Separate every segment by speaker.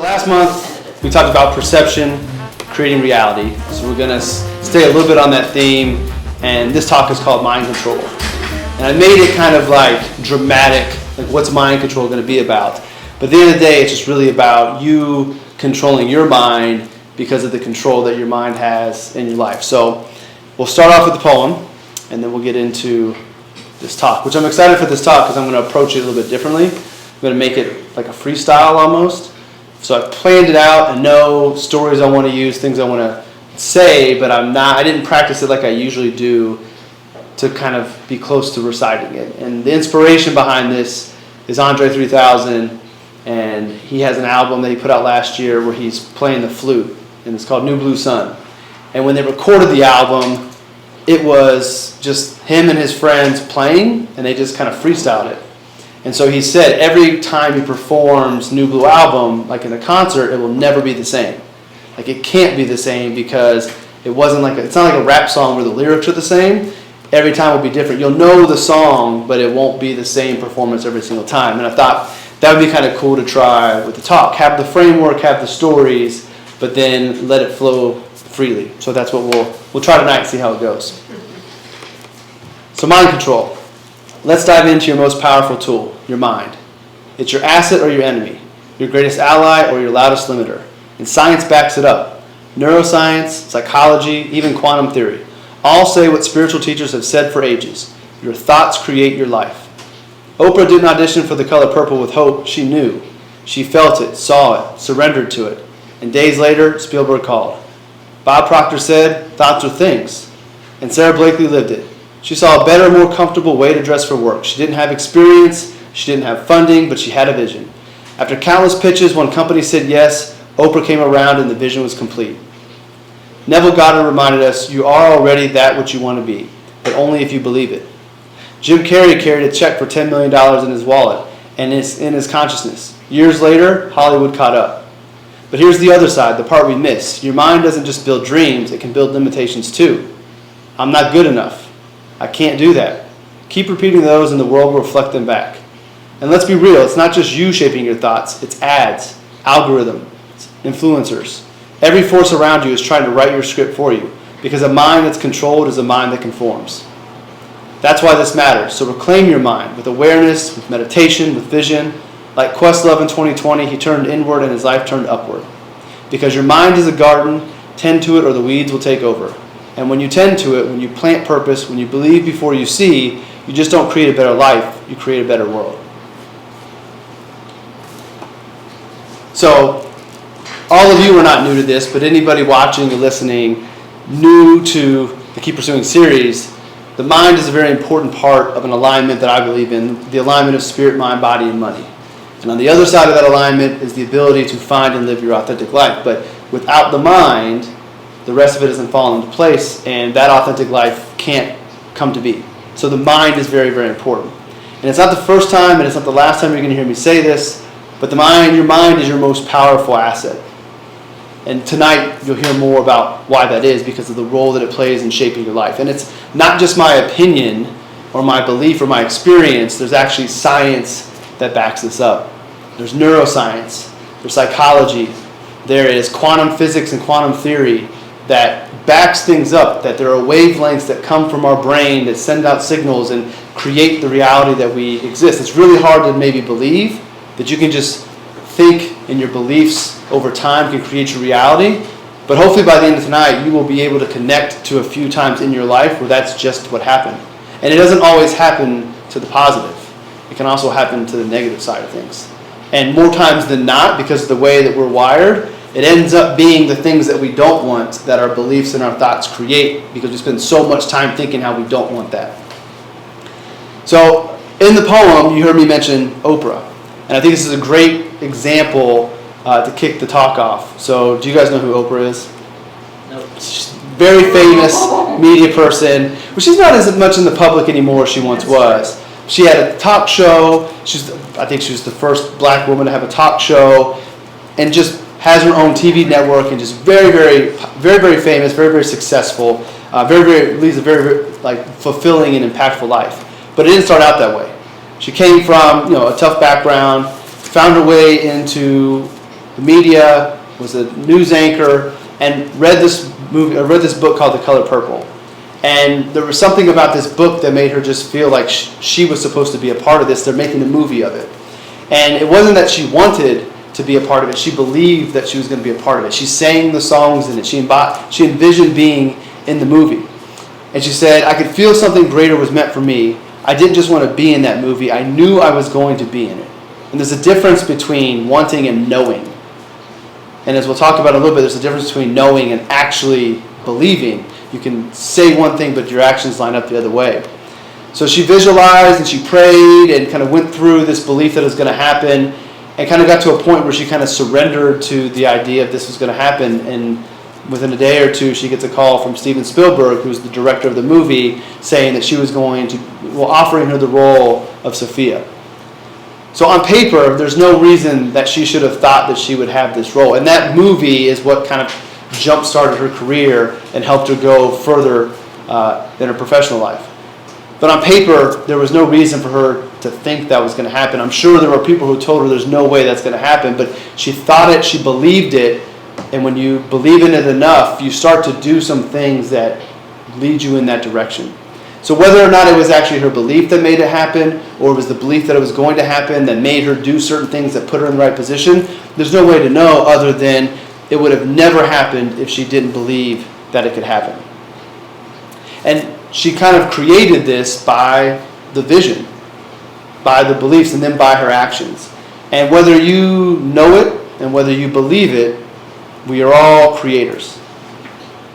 Speaker 1: Last month, we talked about perception, creating reality. So we're going to stay a little bit on that theme, and this talk is called mind control. And I made it kind of like dramatic, like what's mind control going to be about. But at the end of the day, it's just really about you controlling your mind because of the control that your mind has in your life. So we'll start off with the poem, and then we'll get into this talk, which I'm excited for this talk because I'm going to approach it a little bit differently. I'm going to make it like a freestyle almost. So I've planned it out and know stories I want to use, things I want to say, but I didn't practice it like I usually do to kind of be close to reciting it. And the inspiration behind this is Andre 3000, and he has an album that he put out last year where he's playing the flute, and it's called New Blue Sun. And when they recorded the album, it was just him and his friends playing, and they just kind of freestyled it. And so he said every time he performs New Blue Album, like in a concert, it will never be the same. Like it can't be the same because it's not like a rap song where the lyrics are the same. Every time will be different. You'll know the song, but it won't be the same performance every single time. And I thought that would be kind of cool to try with the talk. Have the framework, have the stories, but then let it flow freely. So that's what we'll try tonight and see how it goes. So mind control. Let's dive into your most powerful tool, your mind. It's your asset or your enemy, your greatest ally or your loudest limiter. And science backs it up. Neuroscience, psychology, even quantum theory all say what spiritual teachers have said for ages. Your thoughts create your life. Oprah didn't audition for The Color Purple with hope. She knew. She felt it, saw it, surrendered to it. And days later, Spielberg called. Bob Proctor said, thoughts are things. And Sarah Blakely lived it. She saw a better, more comfortable way to dress for work. She didn't have experience, she didn't have funding, but she had a vision. After countless pitches, when companies said yes, Oprah came around and the vision was complete. Neville Goddard reminded us, you are already that which you want to be, but only if you believe it. Jim Carrey carried a check for $10 million in his wallet and it's in his consciousness. Years later, Hollywood caught up. But here's the other side, the part we miss. Your mind doesn't just build dreams, it can build limitations too. I'm not good enough. I can't do that. Keep repeating those and the world will reflect them back. And let's be real, it's not just you shaping your thoughts, it's ads, algorithms, influencers. Every force around you is trying to write your script for you because a mind that's controlled is a mind that conforms. That's why this matters. So reclaim your mind with awareness, with meditation, with vision. Like Questlove in 2020, he turned inward and his life turned upward. Because your mind is a garden, tend to it or the weeds will take over. And when you tend to it, when you plant purpose, when you believe before you see, you just don't create a better life, you create a better world. So, all of you are not new to this, but anybody watching or listening new to the Keep Pursuing series, the mind is a very important part of an alignment that I believe in, the alignment of spirit, mind, body, and money. And on the other side of that alignment is the ability to find and live your authentic life. But without the mind, the rest of it doesn't fall into place, and that authentic life can't come to be. So the mind is very, very important. And it's not the first time, and it's not the last time you're going to hear me say this, but your mind is your most powerful asset. And tonight you'll hear more about why that is because of the role that it plays in shaping your life. And it's not just my opinion or my belief or my experience. There's actually science that backs this up. There's neuroscience, there's psychology, there is quantum physics and quantum theory that backs things up, that there are wavelengths that come from our brain that send out signals and create the reality that we exist. It's really hard to maybe believe that you can just think and your beliefs over time can create your reality, but hopefully by the end of tonight you will be able to connect to a few times in your life where that's just what happened. And it doesn't always happen to the positive. It can also happen to the negative side of things. And more times than not, because of the way that we're wired, it ends up being the things that we don't want that our beliefs and our thoughts create because we spend so much time thinking how we don't want that. So in the poem, you heard me mention Oprah. And I think this is a great example to kick the talk off. So do you guys know who Oprah is?
Speaker 2: Nope.
Speaker 1: She's a very famous media person. Well, she's not as much in the public anymore as she once was. She had a talk show. I think she was the first black woman to have a talk show. And just has her own TV network and just very, very, very, very famous, very, very successful, leads a very, like fulfilling and impactful life. But it didn't start out that way. She came from a tough background, found her way into the media, was a news anchor, and read this book called The Color Purple. And there was something about this book that made her just feel like she was supposed to be a part of this. They're making a movie of it. And it wasn't that she wanted to be a part of it. She believed that she was going to be a part of it. She sang the songs in it. She envisioned being in the movie. And she said, I could feel something greater was meant for me. I didn't just want to be in that movie. I knew I was going to be in it. And there's a difference between wanting and knowing. And as we'll talk about in a little bit, there's a difference between knowing and actually believing. You can say one thing, but your actions line up the other way. So she visualized and she prayed and kind of went through this belief that it was going to happen, and kind of got to a point where she kind of surrendered to the idea of this was going to happen. And within a day or two, she gets a call from Steven Spielberg, who's the director of the movie, saying that she was offering her the role of Sophia. So on paper, there's no reason that she should have thought that she would have this role. And that movie is what kind of jump-started her career and helped her go further in her professional life. But on paper, there was no reason for her to think that was going to happen. I'm sure there were people who told her there's no way that's going to happen, but she thought it, she believed it, and when you believe in it enough, you start to do some things that lead you in that direction. So whether or not it was actually her belief that made it happen, or it was the belief that it was going to happen that made her do certain things that put her in the right position, there's no way to know other than it would have never happened if she didn't believe that it could happen. And she kind of created this by the vision, by the beliefs, and then by her actions. And whether you know it and whether you believe it, we are all creators.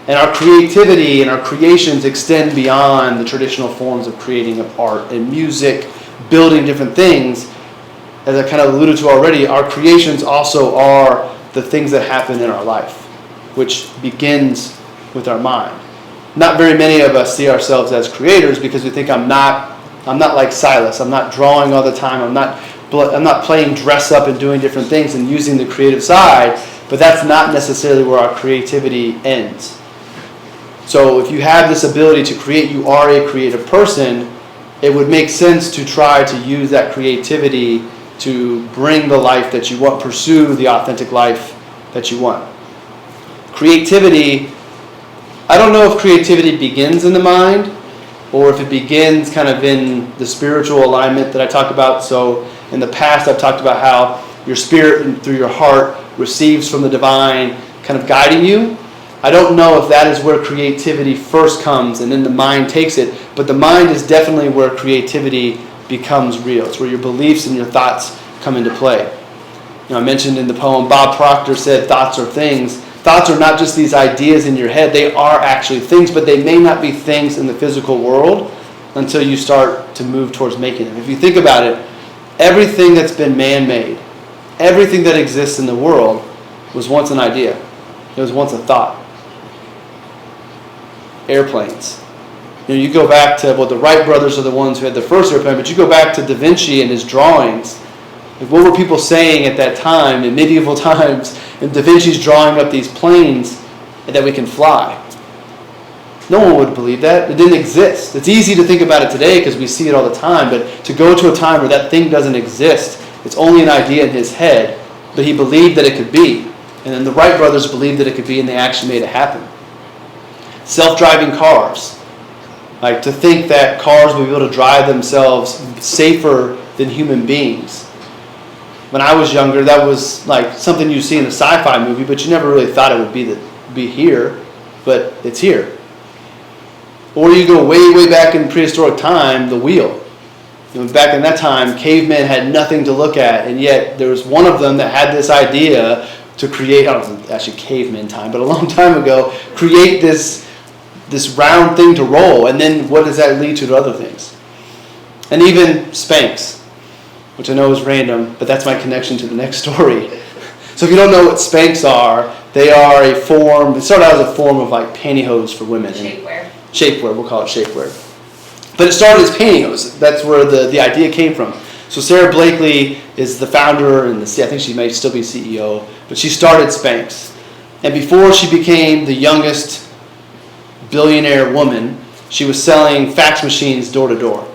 Speaker 1: And our creativity and our creations extend beyond the traditional forms of creating of art and music, building different things. As I kind of alluded to already, our creations also are the things that happen in our life, which begins with our mind. Not very many of us see ourselves as creators because we think I'm not like Silas. I'm not drawing all the time. I'm not playing dress up and doing different things and using the creative side, but that's not necessarily where our creativity ends. So if you have this ability to create, you are a creative person, it would make sense to try to use that creativity to bring the life that you want, pursue the authentic life that you want. Creativity, I don't know if creativity begins in the mind or if it begins kind of in the spiritual alignment that I talk about. So in the past I've talked about how your spirit and through your heart receives from the divine, kind of guiding you. I don't know if that is where creativity first comes and then the mind takes it, but the mind is definitely where creativity becomes real. It's where your beliefs and your thoughts come into play. You know, I mentioned in the poem, Bob Proctor said, thoughts are things. Thoughts are not just these ideas in your head, they are actually things, but they may not be things in the physical world until you start to move towards making them. If you think about it, everything that's been man-made, everything that exists in the world was once an idea. It was once a thought. Airplanes. You know, you go back to, well, the Wright brothers are the ones who had the first airplane, but you go back to Da Vinci and his drawings. Like, what were people saying at that time, in medieval times, and Da Vinci's drawing up these planes that we can fly? No one would believe that. It didn't exist. It's easy to think about it today because we see it all the time, but to go to a time where that thing doesn't exist, it's only an idea in his head, but he believed that it could be. And then the Wright brothers believed that it could be, and they actually made it happen. Self-driving cars. Like, to think that cars will be able to drive themselves safer than human beings. When I was younger, that was like something you see in a sci-fi movie, but you never really thought it would be here, but it's here. Or you go way, way back in prehistoric time, the wheel. You know, back in that time, cavemen had nothing to look at, and yet there was one of them that had this idea to create, I don't know, actually caveman time, but a long time ago, create this round thing to roll, and then what does that lead to other things? And even Spanx, which I know is random, but that's my connection to the next story. So if you don't know what Spanx are, they are a form, it started out as a form of like pantyhose for women.
Speaker 2: Shapewear.
Speaker 1: Shapewear, we'll call it shapewear. But it started as pantyhose. That's where the idea came from. So Sarah Blakely is the founder, and I think she may still be CEO, but she started Spanx. And before she became the youngest billionaire woman, she was selling fax machines door to door.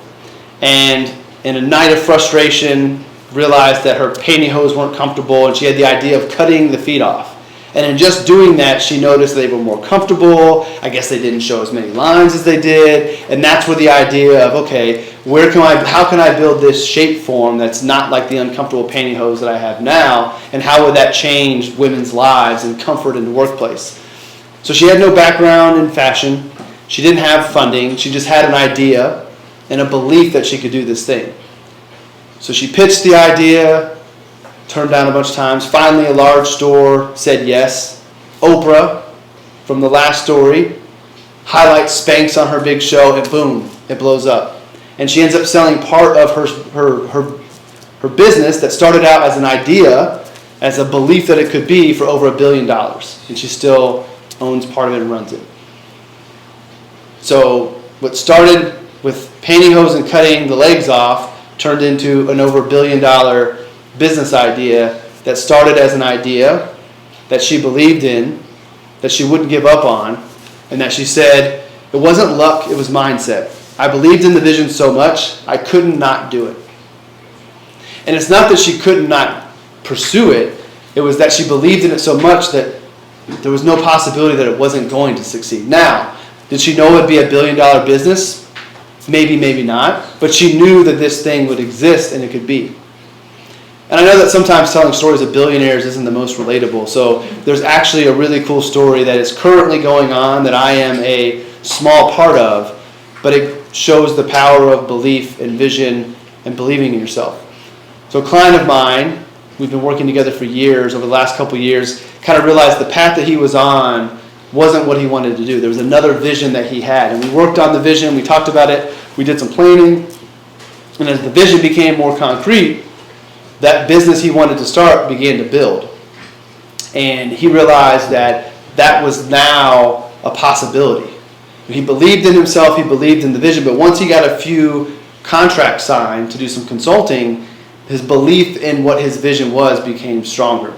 Speaker 1: And in a night of frustration, realized that her pantyhose weren't comfortable, and she had the idea of cutting the feet off. And in just doing that, she noticed they were more comfortable. I guess they didn't show as many lines as they did. And that's where the idea of, okay, how can I build this shape form that's not like the uncomfortable pantyhose that I have now? And how would that change women's lives and comfort in the workplace? So she had no background in fashion. She didn't have funding. She just had an idea and a belief that she could do this thing. So she pitched the idea, turned down a bunch of times. Finally, a large store said yes. Oprah, from The Last Story, highlights Spanx on her big show, and boom, it blows up. And she ends up selling part of her business that started out as an idea, as a belief that it could be, for over $1 billion. And she still owns part of it and runs it. So what started with pantyhose and cutting the legs off turned into an over $1 billion business idea that started as an idea that she believed in, that she wouldn't give up on, and that she said it wasn't luck, it was mindset. I believed in the vision so much, I couldn't not do it. And it's not that she couldn't not pursue it, it was that she believed in it so much that there was no possibility that it wasn't going to succeed. Now, did she know it would be $1 billion business? Maybe, maybe not. But she knew that this thing would exist and it could be. And I know that sometimes telling stories of billionaires isn't the most relatable. So there's actually a really cool story that is currently going on that I am a small part of. But it shows the power of belief and vision and believing in yourself. So a client of mine, we've been working together for years, over the last couple of years, kind of realized the path that he was on wasn't what he wanted to do. There was another vision that he had. And we worked on the vision, we talked about it, we did some planning. And as the vision became more concrete, that business he wanted to start began to build. And he realized that that was now a possibility. He believed in himself, he believed in the vision, but once he got a few contracts signed to do some consulting, his belief in what his vision was became stronger.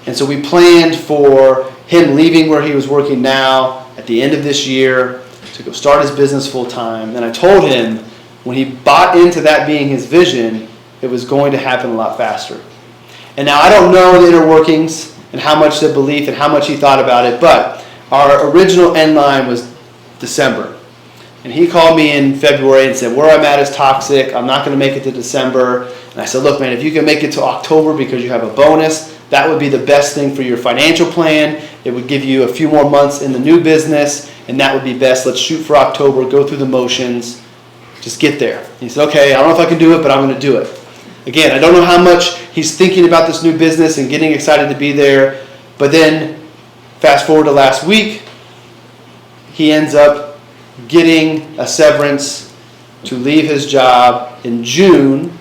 Speaker 1: And so we planned for him leaving where he was working now at the end of this year to go start his business full time. And I told him when he bought into that being his vision, it was going to happen a lot faster. And now I don't know the inner workings and how much the belief and how much he thought about it, but our original end line was December. And he called me in February and said, where I'm at is toxic. I'm not going to make it to December. And I said, look, man, if you can make it to October because you have a bonus, that would be the best thing for your financial plan. It would give you a few more months in the new business, and that would be best. Let's shoot for October, go through the motions, just get there. And he said, okay, I don't know if I can do it, but I'm going to do it. Again, I don't know how much he's thinking about this new business and getting excited to be there, but then fast forward to last week, he ends up getting a severance to leave his job in June,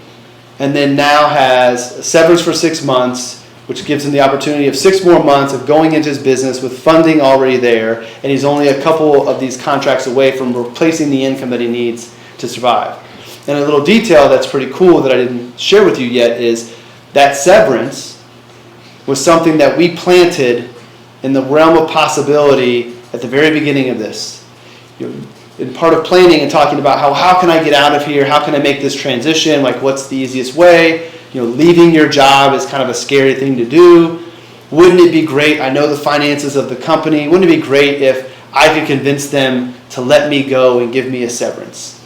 Speaker 1: and then now has a severance for 6 months, which gives him the opportunity of 6 more months of going into his business with funding already there, and he's only a couple of these contracts away from replacing the income that he needs to survive. And a little detail that's pretty cool that I didn't share with you yet is that severance was something that we planted in the realm of possibility at the very beginning of this. In part of planning and talking about how can I get out of here, how can I make this transition, like what's the easiest way. Leaving your job is kind of a scary thing to do. Wouldn't it be great? I know the finances of the company. Wouldn't it be great if I could convince them to let me go and give me a severance?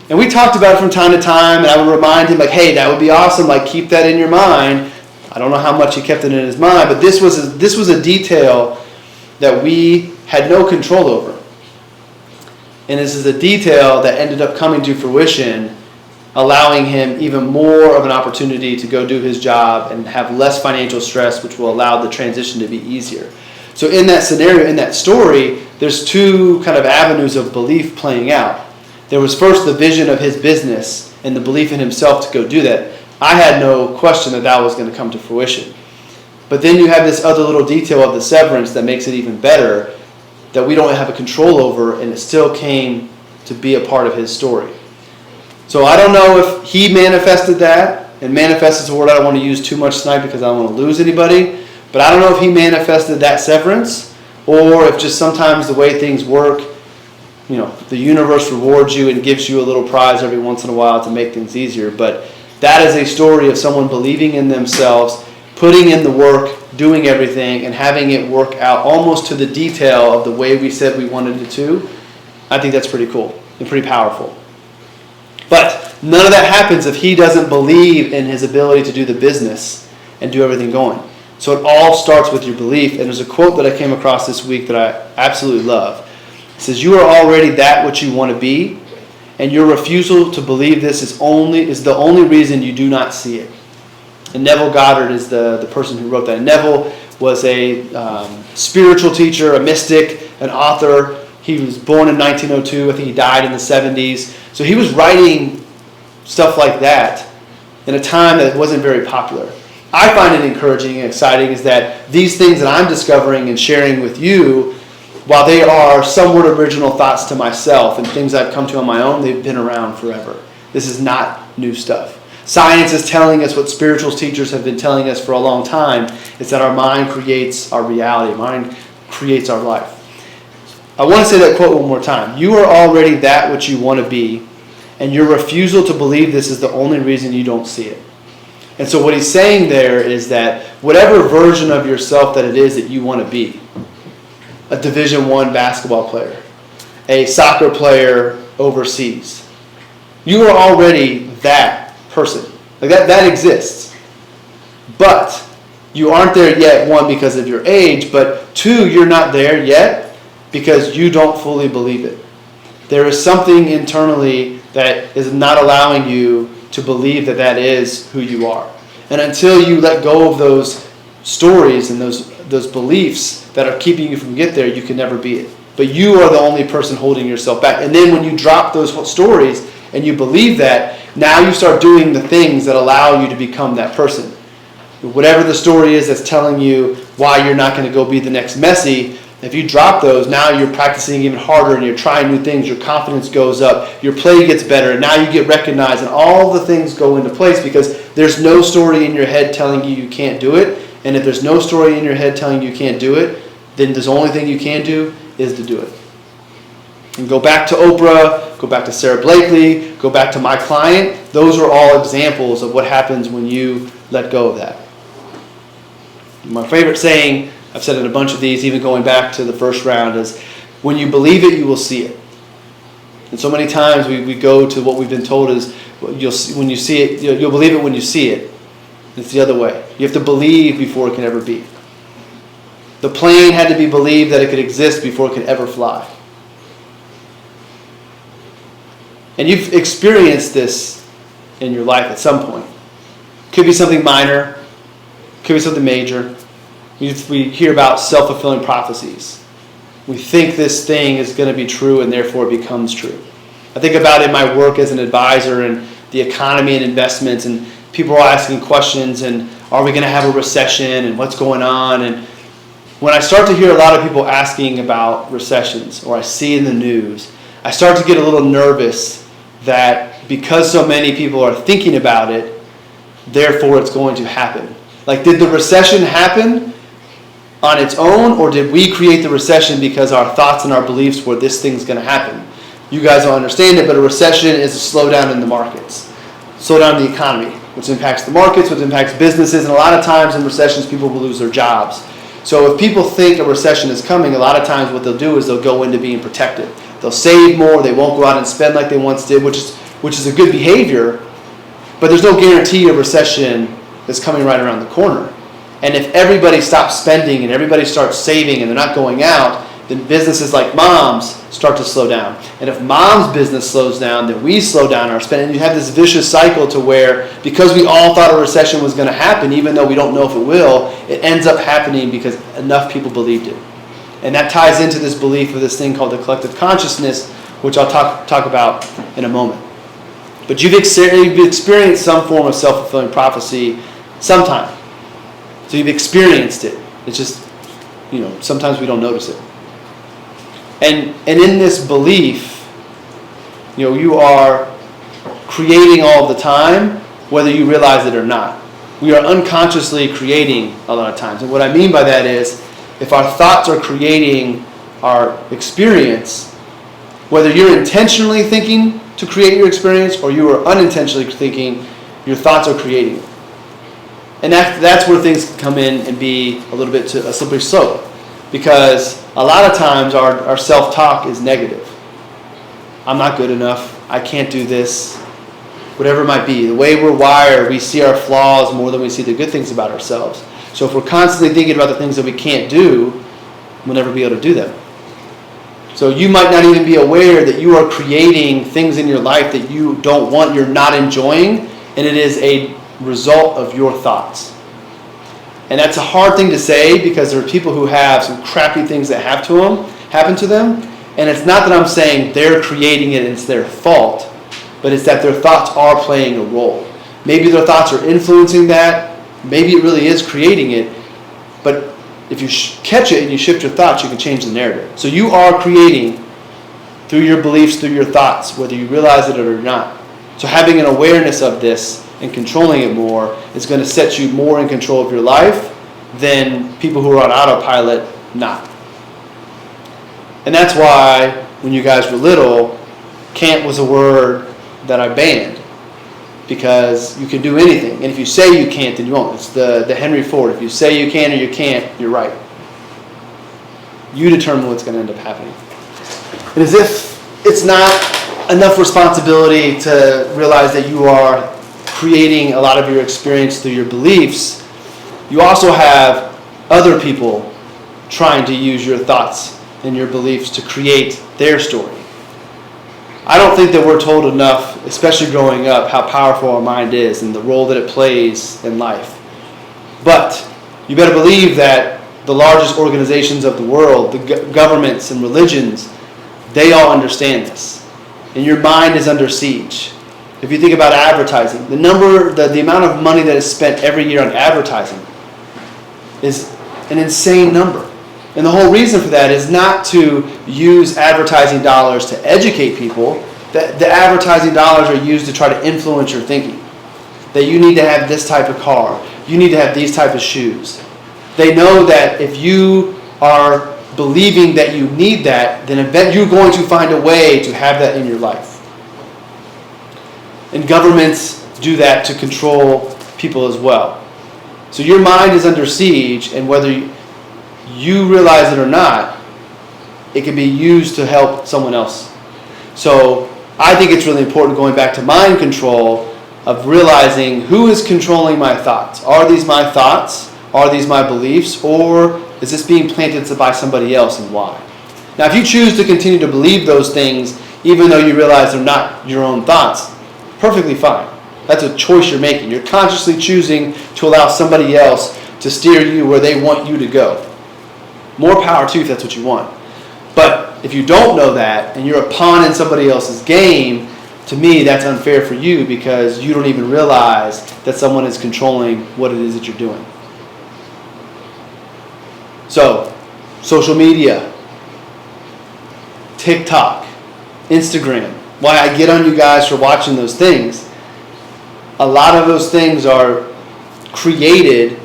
Speaker 1: And we talked about it from time to time, and I would remind him, like, hey, that would be awesome. Like, keep that in your mind. I don't know how much he kept it in his mind, but this was a detail that we had no control over. And this is a detail that ended up coming to fruition, allowing him even more of an opportunity to go do his job and have less financial stress, which will allow the transition to be easier. So in that scenario, in that story, there's two kind of avenues of belief playing out. There was first the vision of his business and the belief in himself to go do that. I had no question that that was going to come to fruition. But then you have this other little detail of the severance that makes it even better, that we don't have a control over, and it still came to be a part of his story. So I don't know if he manifested that, and manifest is a word I don't want to use too much tonight because I don't want to lose anybody, but I don't know if he manifested that severance, or if just sometimes the way things work, the universe rewards you and gives you a little prize every once in a while to make things easier. But That is a story of someone believing in themselves, putting in the work, doing everything, and having it work out almost to the detail of the way we said we wanted it to. I think that's pretty cool and pretty powerful. But none of that happens if he doesn't believe in his ability to do the business and do everything going. So it all starts with your belief. And there's a quote that I came across this week that I absolutely love. It says, "You are already that which you want to be, and your refusal to believe this is the only reason you do not see it." And Neville Goddard is the person who wrote that. And Neville was a spiritual teacher, a mystic, an author. He was born in 1902. I think he died in the 70s. So he was writing stuff like that in a time that wasn't very popular. I find it encouraging and exciting is that these things that I'm discovering and sharing with you, while they are somewhat original thoughts to myself and things I've come to on my own, they've been around forever. This is not new stuff. Science is telling us what spiritual teachers have been telling us for a long time. It's that our mind creates our reality. Mind creates our life. I want to say that quote one more time. You are already that which you want to be, and your refusal to believe this is the only reason you don't see it. And so what he's saying there is that whatever version of yourself that it is that you want to be, a Division I basketball player, a soccer player overseas, you are already that person. Like that exists. But you aren't there yet, one, because of your age, but two, you're not there yet because you don't fully believe it. There is something internally that is not allowing you to believe that that is who you are. And until you let go of those stories and those beliefs that are keeping you from get there, you can never be it. But you are the only person holding yourself back. And then when you drop those stories and you believe that, now you start doing the things that allow you to become that person. Whatever the story is that's telling you why you're not going to go be the next Messi, if you drop those, now you're practicing even harder and you're trying new things, your confidence goes up, your play gets better, and now you get recognized, and all the things go into place because there's no story in your head telling you you can't do it. And if there's no story in your head telling you can't do it, then the only thing you can do is to do it. And go back to Oprah, go back to Sarah Blakely, go back to my client. Those are all examples of what happens when you let go of that. My favorite saying, I've said it in a bunch of these, even going back to the first round, is when you believe it, you will see it. And so many times we go to what we've been told is when you see it, you'll believe it when you see it. It's the other way. You have to believe before it can ever be. The plane had to be believed that it could exist before it could ever fly. And you've experienced this in your life at some point. Could be something minor, could be something major. We hear about self-fulfilling prophecies. We think this thing is going to be true and therefore it becomes true. I think about in my work as an advisor and the economy and investments, and people are asking questions and are we going to have a recession and what's going on? And when I start to hear a lot of people asking about recessions, or I see in the news, I start to get a little nervous that because so many people are thinking about it, therefore it's going to happen. Like, did the recession happen on its own, or did we create the recession because our thoughts and our beliefs were this thing's going to happen? You guys don't understand it, but a recession is a slowdown in the markets, slowdown in the economy, which impacts the markets, which impacts businesses, and a lot of times in recessions people will lose their jobs. So if people think a recession is coming, a lot of times what they'll do is they'll go into being protected. They'll save more, they won't go out and spend like they once did, which is a good behavior, but there's no guarantee a recession is coming right around the corner. And if everybody stops spending and everybody starts saving and they're not going out, then businesses like Mom's start to slow down. And if Mom's business slows down, then we slow down our spending. And you have this vicious cycle to where, because we all thought a recession was going to happen, even though we don't know if it will, it ends up happening because enough people believed it. And that ties into this belief of this thing called the collective consciousness, which I'll talk about in a moment. But you've experienced some form of self-fulfilling prophecy sometime. So you've experienced it. It's just, sometimes we don't notice it. And in this belief, you are creating all the time, whether you realize it or not. We are unconsciously creating a lot of times. And what I mean by that is, if our thoughts are creating our experience, whether you're intentionally thinking to create your experience or you are unintentionally thinking, Your thoughts are creating it. And that's where things can come in and be a little bit to a slippery slope. Because a lot of times our self-talk is negative. I'm not good enough. I can't do this. Whatever it might be. The way we're wired, we see our flaws more than we see the good things about ourselves. So if we're constantly thinking about the things that we can't do, we'll never be able to do them. So you might not even be aware that you are creating things in your life that you don't want, you're not enjoying, and it is a result of your thoughts. And that's a hard thing to say because there are people who have some crappy things that happen to them, and it's not that I'm saying they're creating it and it's their fault, but it's that their thoughts are playing a role. Maybe their thoughts are influencing that, maybe it really is creating it, but if you catch it and you shift your thoughts, you can change the narrative. So you are creating through your beliefs, through your thoughts, whether you realize it or not. So having an awareness of this and controlling it more is going to set you more in control of your life than people who are on autopilot not. And that's why when you guys were little, can't was a word that I banned. Because you can do anything. And if you say you can't, then you won't. It's the Henry Ford. If you say you can or you can't, you're right. You determine what's going to end up happening. And as if it's not enough responsibility to realize that you are creating a lot of your experience through your beliefs, you also have other people trying to use your thoughts and your beliefs to create their story. I don't think that we're told enough, especially growing up, how powerful our mind is and the role that it plays in life. But you better believe that the largest organizations of the world, the governments and religions, they all understand this. And your mind is under siege. If you think about advertising, the amount of money that is spent every year on advertising is an insane number. And the whole reason for that is not to use advertising dollars to educate people. The advertising dollars are used to try to influence your thinking. That you need to have this type of car. You need to have these type of shoes. They know that if you are believing that you need that, then you're going to find a way to have that in your life. And governments do that to control people as well. So your mind is under siege, and whether you realize it or not, it can be used to help someone else. So I think it's really important, going back to mind control, of realizing who is controlling my thoughts. Are these my thoughts? Are these my beliefs? Or is this being planted by somebody else, and why? Now, if you choose to continue to believe those things, even though you realize they're not your own thoughts, perfectly fine. That's a choice you're making. You're consciously choosing to allow somebody else to steer you where they want you to go. More power to you if that's what you want. But if you don't know that and you're a pawn in somebody else's game, to me that's unfair for you because you don't even realize that someone is controlling what it is that you're doing. So, social media, TikTok, Instagram, why I get on you guys for watching those things. A lot of those things are created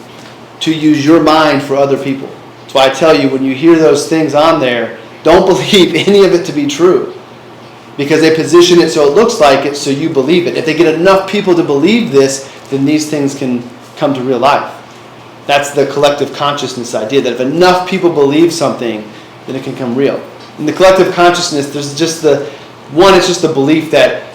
Speaker 1: to use your mind for other people. That's why I tell you, when you hear those things on there, don't believe any of it to be true. Because they position it so it looks like it, so you believe it. If they get enough people to believe this, then these things can come to real life. That's the collective consciousness idea, that if enough people believe something, then it can come real. In the collective consciousness, there's just it's just the belief that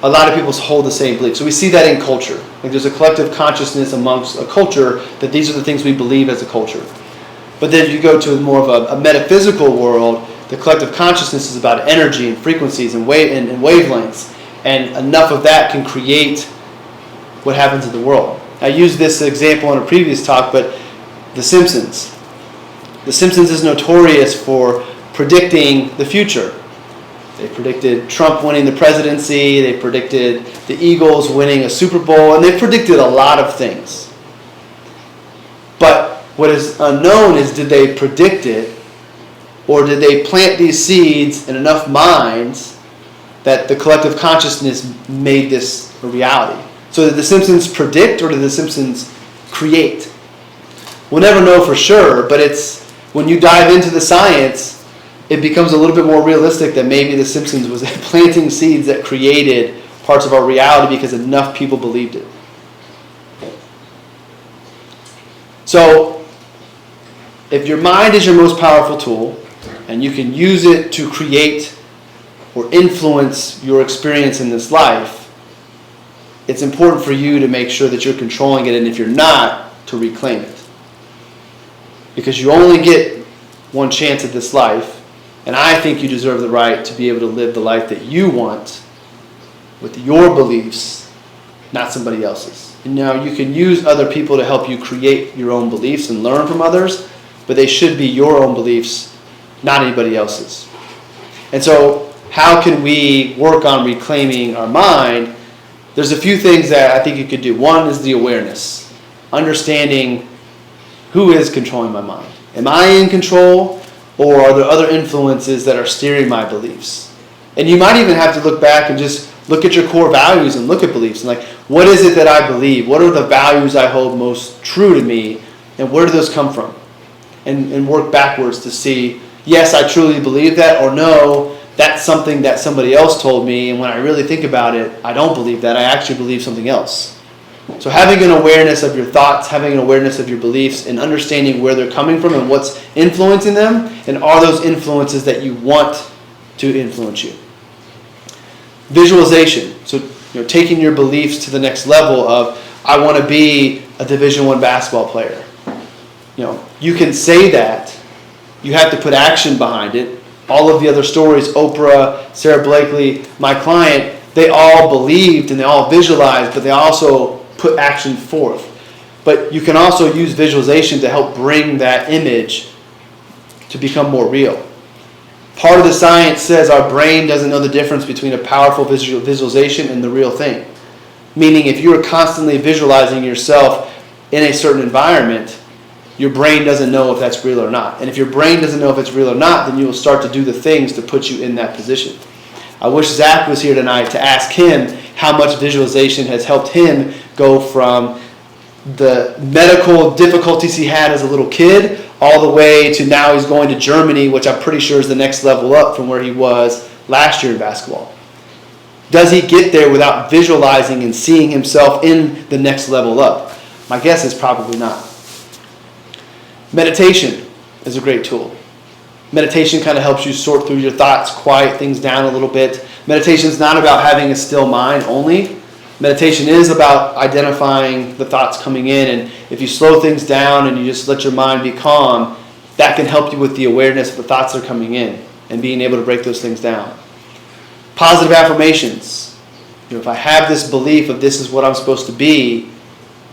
Speaker 1: a lot of people hold the same belief. So we see that in culture. Like there's a collective consciousness amongst a culture that these are the things we believe as a culture. But then if you go to more of a metaphysical world, the collective consciousness is about energy and frequencies and wavelengths. And enough of that can create what happens in the world. I used this example in a previous talk, but The Simpsons. The Simpsons is notorious for predicting the future. They predicted Trump winning the presidency, they predicted the Eagles winning a Super Bowl, and they predicted a lot of things. But what is unknown is, did they predict it, or did they plant these seeds in enough minds that the collective consciousness made this a reality? So did The Simpsons predict, or did The Simpsons create? We'll never know for sure, but it's when you dive into the science, it becomes a little bit more realistic that maybe The Simpsons was planting seeds that created parts of our reality because enough people believed it. So if your mind is your most powerful tool, and you can use it to create or influence your experience in this life, it's important for you to make sure that you're controlling it, and if you're not, to reclaim it. Because you only get one chance at this life, and I think you deserve the right to be able to live the life that you want with your beliefs, not somebody else's. And now you can use other people to help you create your own beliefs and learn from others, but they should be your own beliefs, not anybody else's. And so how can we work on reclaiming our mind? There's a few things that I think you could do. One is the awareness, understanding who is controlling my mind. Am I in control, or are there other influences that are steering my beliefs? And you might even have to look back and just look at your core values and look at beliefs. And like, what is it that I believe? What are the values I hold most true to me? And where do those come from? And work backwards to see, yes, I truly believe that, or no, that's something that somebody else told me, and when I really think about it, I don't believe that. I actually believe something else. So having an awareness of your thoughts, having an awareness of your beliefs, and understanding where they're coming from and what's influencing them, and are those influences that you want to influence you. Visualization. So taking your beliefs to the next level of, I want to be a Division I basketball player. You can say that. You have to put action behind it. All of the other stories, Oprah, Sarah Blakely, my client, they all believed and they all visualized, but they also put action forth. But you can also use visualization to help bring that image to become more real. Part of the science says our brain doesn't know the difference between a powerful visualization and the real thing. Meaning if you are constantly visualizing yourself in a certain environment, your brain doesn't know if that's real or not. And if your brain doesn't know if it's real or not, then you will start to do the things to put you in that position. I wish Zach was here tonight to ask him how much visualization has helped him go from the medical difficulties he had as a little kid all the way to now he's going to Germany, which I'm pretty sure is the next level up from where he was last year in basketball. Does he get there without visualizing and seeing himself in the next level up? My guess is probably not. Meditation is a great tool. Meditation kind of helps you sort through your thoughts, quiet things down a little bit. Meditation is not about having a still mind only. Meditation is about identifying the thoughts coming in, and if you slow things down and you just let your mind be calm, that can help you with the awareness of the thoughts that are coming in and being able to break those things down. Positive affirmations. If I have this belief of this is what I'm supposed to be,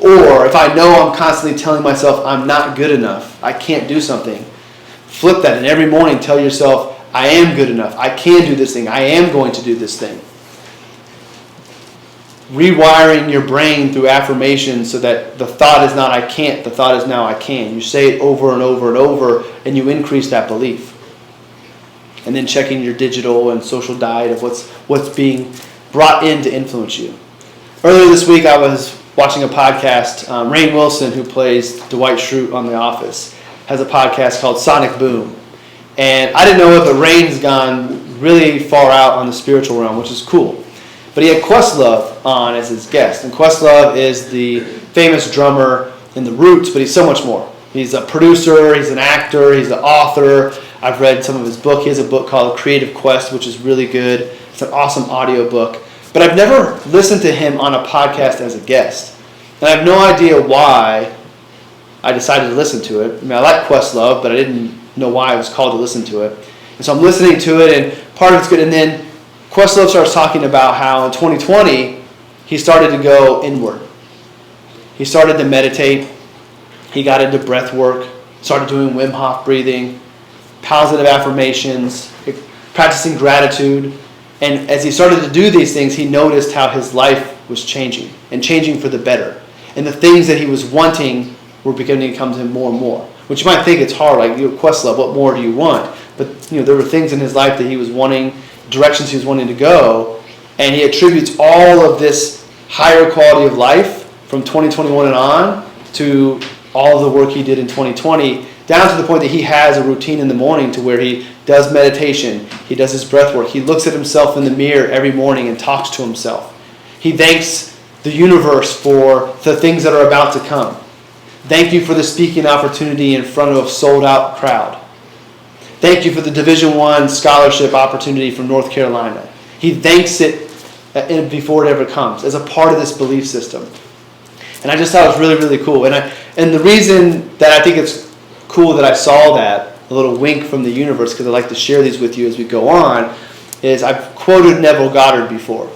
Speaker 1: or if I know I'm constantly telling myself I'm not good enough, I can't do something, flip that and every morning tell yourself, I am good enough, I can do this thing, I am going to do this thing. Rewiring your brain through affirmations so that the thought is not I can't, the thought is now I can. You say it over and over and over and you increase that belief. And then checking your digital and social diet of what's being brought in to influence you. Earlier this week I was watching a podcast. Rainn Wilson, who plays Dwight Schrute on The Office, has a podcast called Sonic Boom. And I didn't know it, but Rainn's gone really far out on the spiritual realm, which is cool. But he had Questlove on as his guest. And Questlove is the famous drummer in The Roots, but he's so much more. He's a producer, he's an actor, he's an author. I've read some of his book. He has a book called Creative Quest, which is really good. It's an awesome audio book. But I've never listened to him on a podcast as a guest. And I have no idea why I decided to listen to it. I mean, I like Questlove, but I didn't know why I was called to listen to it. And so I'm listening to it, and part of it's good. And then Questlove starts talking about how in 2020, he started to go inward. He started to meditate. He got into breath work, started doing Wim Hof breathing, positive affirmations, practicing gratitude. And as he started to do these things, he noticed how his life was changing and changing for the better. And the things that he was wanting were beginning to come to him more and more. Which you might think it's hard, like Questlove, what more do you want? But there were things in his life that he was wanting, directions he was wanting to go, and he attributes all of this higher quality of life from 2021 and on to all of the work he did in 2020, down to the point that he has a routine in the morning to where he does meditation, he does his breath work, he looks at himself in the mirror every morning and talks to himself. He thanks the universe for the things that are about to come. Thank you for the speaking opportunity in front of a sold-out crowd. Thank you for the Division I scholarship opportunity from North Carolina. He thanks it before it ever comes as a part of this belief system. And I just thought it was really, really cool. And the reason that I think it's cool that I saw that, a little wink from the universe, because I like to share these with you as we go on, is I've quoted Neville Goddard before.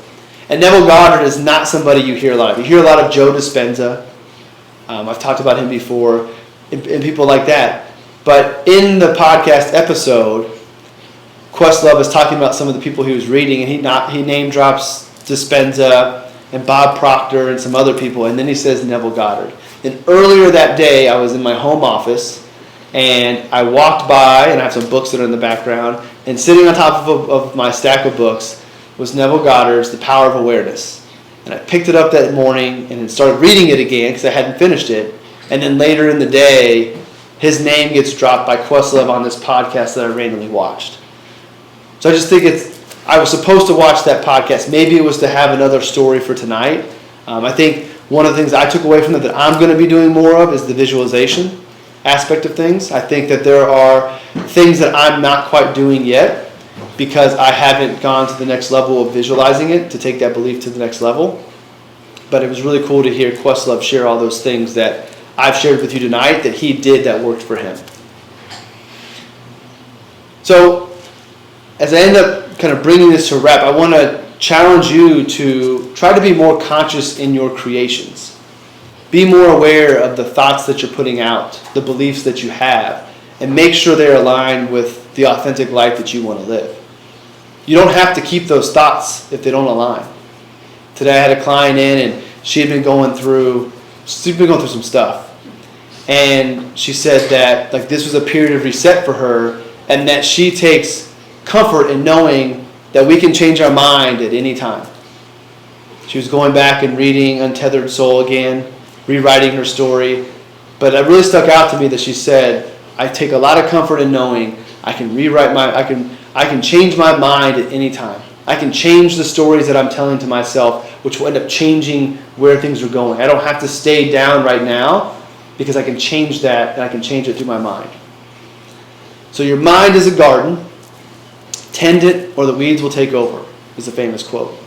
Speaker 1: And Neville Goddard is not somebody you hear a lot of. You hear a lot of Joe Dispenza. I've talked about him before, and people like that. But in the podcast episode, Questlove is talking about some of the people he was reading, and he name drops Dispenza and Bob Proctor and some other people, and then he says Neville Goddard. And earlier that day, I was in my home office, and I walked by, and I have some books that are in the background, and sitting on top of my stack of books was Neville Goddard's The Power of Awareness. And I picked it up that morning and started reading it again because I hadn't finished it. And then later in the day, his name gets dropped by Questlove on this podcast that I randomly watched. So I just think I was supposed to watch that podcast. Maybe it was to have another story for tonight. I think one of the things I took away from it that I'm going to be doing more of is the visualization aspect of things. I think that there are things that I'm not quite doing yet because I haven't gone to the next level of visualizing it to take that belief to the next level. But it was really cool to hear Questlove share all those things that I've shared with you tonight that he did that worked for him. So as I end up kind of bringing this to a wrap, I want to challenge you to try to be more conscious in your creations. Be more aware of the thoughts that you're putting out, the beliefs that you have, and make sure they're aligned with the authentic life that you want to live. You don't have to keep those thoughts if they don't align. Today I had a client in, and she'd been going through some stuff. And she said that this was a period of reset for her, and that she takes comfort in knowing that we can change our mind at any time. She was going back and reading Untethered Soul again, rewriting her story. But it really stuck out to me that she said, I take a lot of comfort in knowing I can I can change my mind at any time. I can change the stories that I'm telling to myself, which will end up changing where things are going. I don't have to stay down right now because I can change that, and I can change it through my mind. So your mind is a garden. Tend it or the weeds will take over, is a famous quote.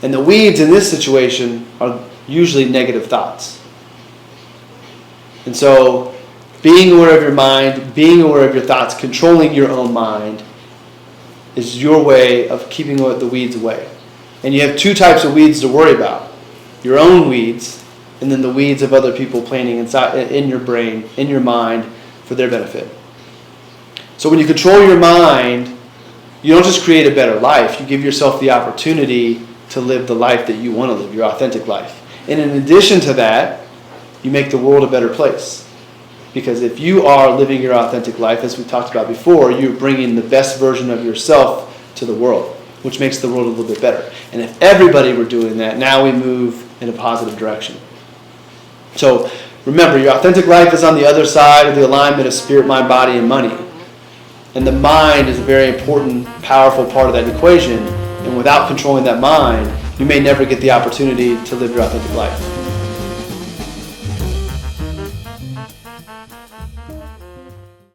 Speaker 1: And the weeds in this situation are usually negative thoughts. And so being aware of your mind, being aware of your thoughts, controlling your own mind is your way of keeping the weeds away. And you have two types of weeds to worry about. Your own weeds, and then the weeds of other people planting inside in your brain, in your mind, for their benefit. So when you control your mind, you don't just create a better life, you give yourself the opportunity to live the life that you want to live, your authentic life. And in addition to that, you make the world a better place. Because if you are living your authentic life, as we talked about before, you're bringing the best version of yourself to the world, which makes the world a little bit better. And if everybody were doing that, now we move in a positive direction. So remember, your authentic life is on the other side of the alignment of spirit, mind, body, and money. And the mind is a very important, powerful part of that equation. And without controlling that mind, you may never get the opportunity to live your authentic life.